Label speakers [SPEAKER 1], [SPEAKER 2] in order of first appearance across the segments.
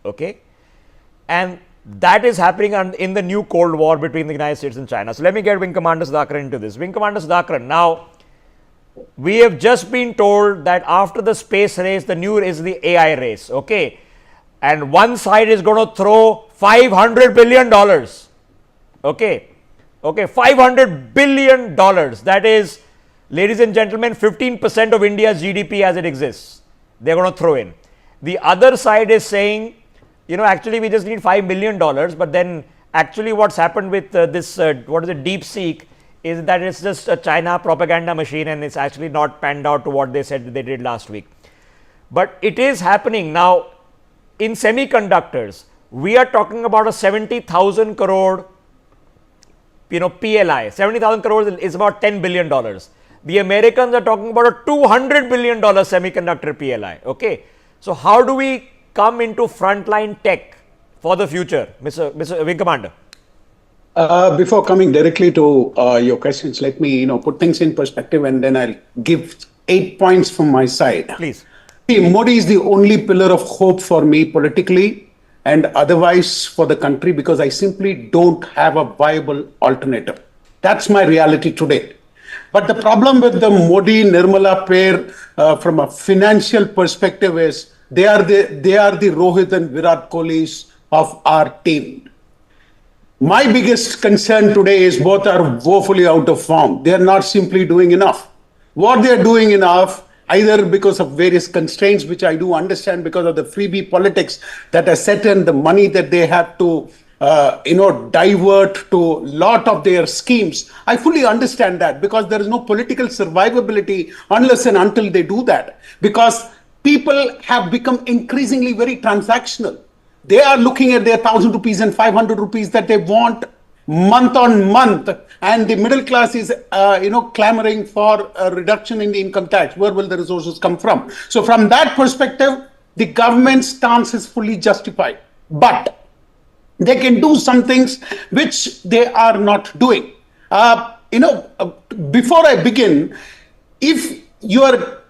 [SPEAKER 1] Okay. And that is happening in the new Cold War between the United States and China. So let me get Wing Commander Sudhakaran into this. Wing Commander Sudhakaran, now we have just been told that after the space race, the new is the AI race. Okay. And one side is going to throw $500 billion. Okay. Okay. $500 billion. That is, ladies and gentlemen, 15% of India's GDP as it exists. They're going to throw in. The other side is saying, you know, actually we just need $5 million. But then actually what's happened with this, what is it, DeepSeek, is that it's just a China propaganda machine and it's actually not panned out to what they said they did last week. But it is happening now in semiconductors. We are talking about a 70,000 crore, you know, PLI. 70,000 crores is about $10 billion. The Americans are talking about a $200 billion semiconductor PLI. Okay. So how do we come into frontline tech for the future, Mr. Wing Commander?
[SPEAKER 2] Before coming directly to your questions, let me put things in perspective, and then I'll give 8 points from my side.
[SPEAKER 1] Please.
[SPEAKER 2] Modi is the only pillar of hope for me politically and otherwise for the country, because I simply don't have a viable alternative. That's my reality today. But the problem with the Modi-Nirmala pair from a financial perspective is they are the Rohit and Virat Kohlis of our team. My biggest concern today is both are woefully out of form. They are not simply doing enough. What they are doing enough, either because of various constraints, which I do understand because of the freebie politics that are set in, the money that they have to divert to a lot of their schemes. I fully understand that, because there is no political survivability unless and until they do that, because people have become increasingly very transactional. They are looking at their 1,000 rupees and 500 rupees that they want month on month, and the middle class is clamoring for a reduction in the income tax. Where will the resources come from? So from that perspective, the government's stance is fully justified, but they can do some things which they are not doing. Before I begin, if your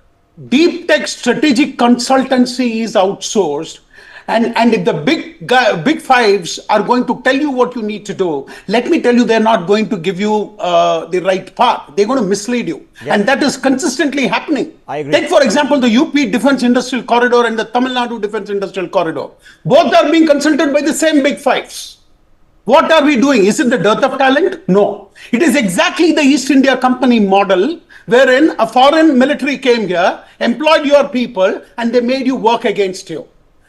[SPEAKER 2] deep tech strategic consultancy is outsourced, and if the big fives are going to tell you what you need to do, let me tell you, they're not going to give you the right path. They're going to mislead you. Yeah. And that is consistently happening.
[SPEAKER 1] I agree.
[SPEAKER 2] Take, for example, the UP Defense Industrial Corridor and the Tamil Nadu Defense Industrial Corridor. Both are being consulted by the same big fives. What are we doing? Is it the dearth of talent? No. It is exactly the East India Company model, wherein a foreign military came here, employed your people, and they made you work against you.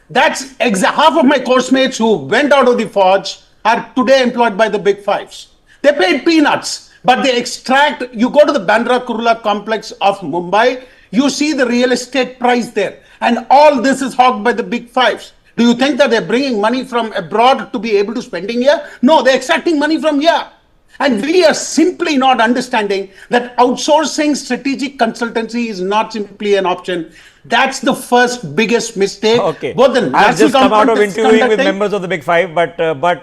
[SPEAKER 2] That's half of my course mates who went out of the forge are today employed by the big fives. They paid peanuts, but they extract. You go to the Bandra Kurla complex of Mumbai, you see the real estate price there. And all this is hogged by the big fives. Do you think that they're bringing money from abroad to be able to spending here? No, they're extracting money from here. And we are simply not understanding that outsourcing strategic consultancy is not simply an option. That's the first biggest mistake.
[SPEAKER 1] Okay. I've just come out of interviewing with members of the Big Five, but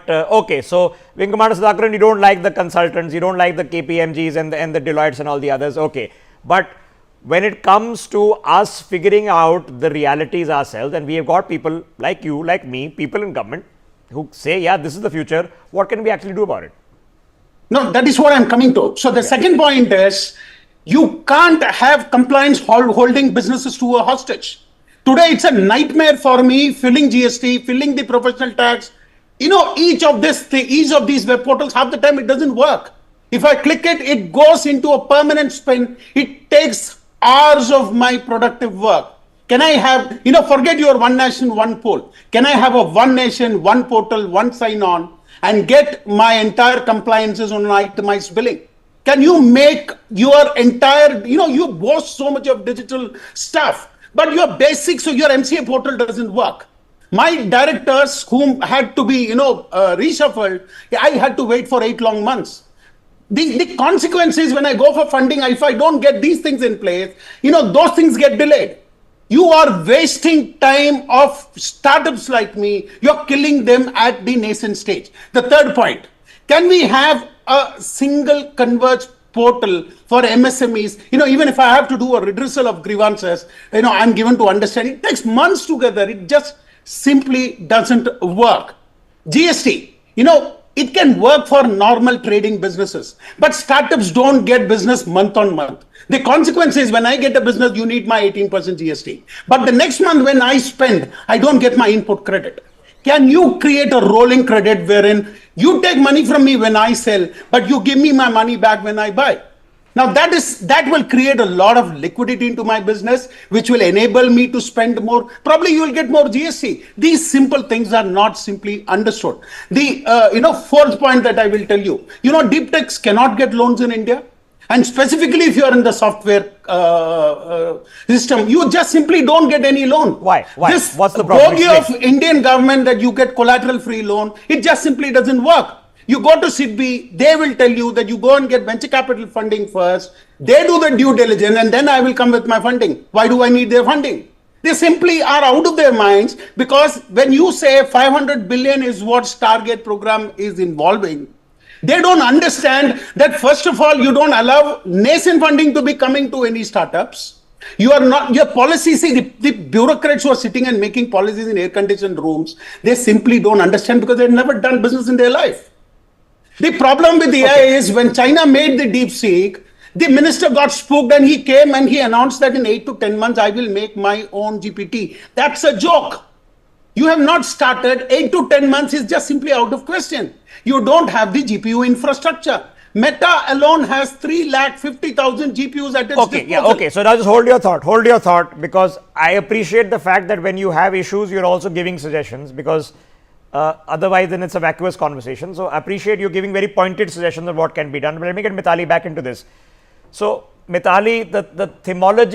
[SPEAKER 1] okay. So, Wing Commander Sudhakaran, you don't like the consultants, you don't like the KPMGs and the Deloittes and all the others. Okay. But when it comes to us figuring out the realities ourselves, and we have got people like you, like me, people in government who say, yeah, this is the future. What can we actually do about it?
[SPEAKER 2] No, that is what I'm coming to. So the second point is, you can't have compliance holding businesses to a hostage. Today, it's a nightmare for me filling GST, filling the professional tax. Each of these web portals, half the time it doesn't work. If I click it, it goes into a permanent spin. It takes hours of my productive work. Can I have, forget your one nation, one poll. Can I have a one nation, one portal, one sign on and get my entire compliances on an itemized billing? Can you make your entire, you boast so much of digital stuff, but your basics of your MCA portal doesn't work. My directors whom had to be, reshuffled, I had to wait for 8 long months. The consequences when I go for funding, if I don't get these things in place, those things get delayed. You are wasting time of startups like me. You're killing them at the nascent stage. The third point, can we have a single converged portal for MSMEs? Even if I have to do a redressal of grievances, I'm given to understand it takes months together. It just simply doesn't work. GST, it can work for normal trading businesses, but startups don't get business month on month. The consequence is when I get a business, you need my 18% GST. But the next month when I spend, I don't get my input credit. Can you create a rolling credit wherein you take money from me when I sell, but you give me my money back when I buy? Now that will create a lot of liquidity into my business, which will enable me to spend more. Probably you will get more GST. These simple things are not simply understood. The fourth point that I will tell you, deep techs cannot get loans in India. And specifically, if you are in the software system, you just simply don't get any loan.
[SPEAKER 1] Why?
[SPEAKER 2] This
[SPEAKER 1] What's the problem?
[SPEAKER 2] bogey of Indian government that you get collateral-free loan, it just simply doesn't work. You go to SIDBI, they will tell you that you go and get venture capital funding first. They do the due diligence, and then I will come with my funding. Why do I need their funding? They simply are out of their minds, because when you say 500 billion is what Stargate program is involving, they don't understand that, first of all, you don't allow nascent funding to be coming to any startups. You are not, your policy, see, the bureaucrats who are sitting and making policies in air-conditioned rooms, they simply don't understand because they've never done business in their life. The problem with AI is when China made the DeepSeek, the minister got spooked and he came and he announced that in 8 to 10 months, I will make my own GPT. That's a joke. You have not started. 8 to 10 months is just simply out of question. You don't have the GPU infrastructure. Meta alone has 350,000 GPUs at its disposal.
[SPEAKER 1] Yeah, okay. So now just hold your thought, because I appreciate the fact that when you have issues, you're also giving suggestions, because otherwise then it's a vacuous conversation. So I appreciate you giving very pointed suggestions of what can be done. But let me get Mithali back into this. So Mithali, the themology